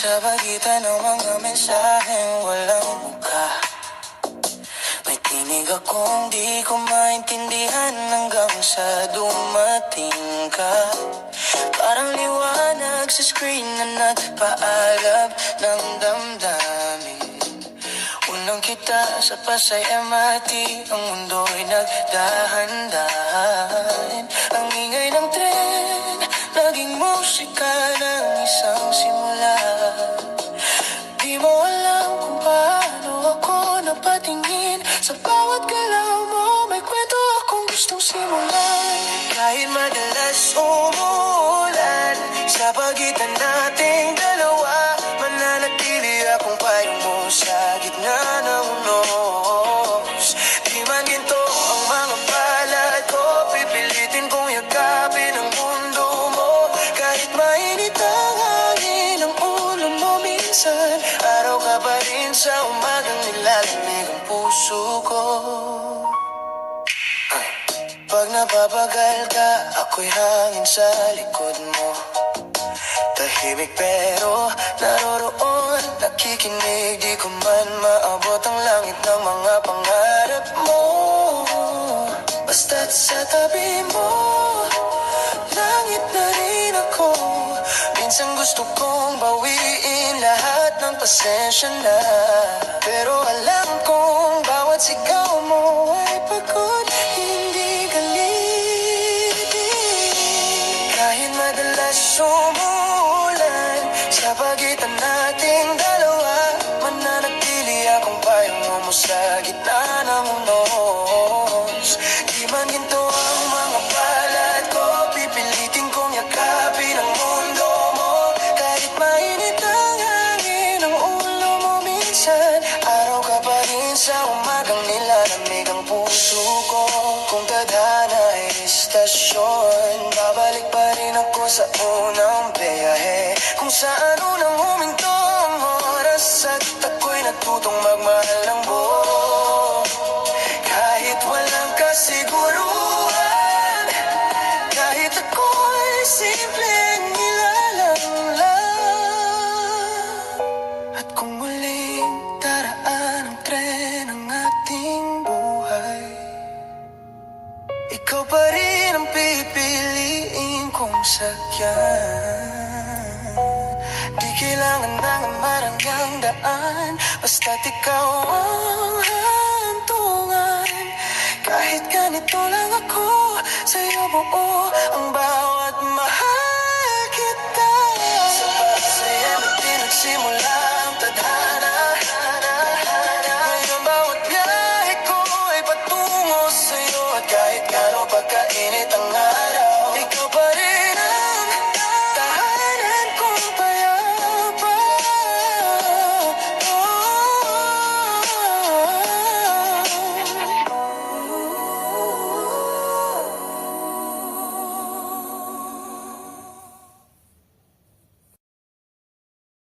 Sa pagitan ng mga mensaheng walang mukha, may tinig akong di ko maintindihan hanggang sa dumating ka. Parang liwanag sa screen na nagpaalab ng damdamin. Unang kita sa Pasay MRT, ang mundo'y nagdahan-dahan. Ang ingay ng tren, naging musika ng isang simula. Di mo alam kung paano ako napatingin. Sa bawat galaw mo, may kwento akong gustong simulan. Kahit madalas umulan, sa pagitan nating dalawa, mananatili akong payong mo sa gitna ng unos. Di man ginto ang mga palad ko, pipilitin kong yakapin ang mundo mo. Kahit mainit ang hangin ang ulo mo minsan, araw ka pa rin sa umagang nilalamig ang puso ko. Pag napapagal ka, ako'y hangin sa likod mo. Tahimik pero naroroon, nakikinig, di ko man maabot ang langit ng mga pangarap mo. Basta't sa tabi mo, langit na rin ako. Minsan gusto kong bawiin lahat ng pasensya na, pero alam kong bawat sigaw mo ay pagod, hindi galit. Kahit madalas umulan, sa pagitan nating dalawa, mananatili akong payong mo sa gitna ng unos. Di man ginto ang mga palad ko, pipilitin kong yakapin ang mundo mo. Kahit mainit ang hangin ang ulo mo minsan, araw ka pa rin sa umagang nilalamig ang puso ko. Kung tadhana ay istasyon, babalik pa rin ako sa unang biyahe, kung saan unang huminto ang oras at ako'y natutong magmahal ng buo. Kahit walang kasiguruhan, kahit ako'y simpleng nilalang. At kung muling daraan ang tren ng ating buhay, ikaw pa rin ang pipiliin kong sakyan. Di kailangan ng maranggang daan, basta't ikaw ang hantungan. Kahit ganito lang ako, sa'yo buo ang bawat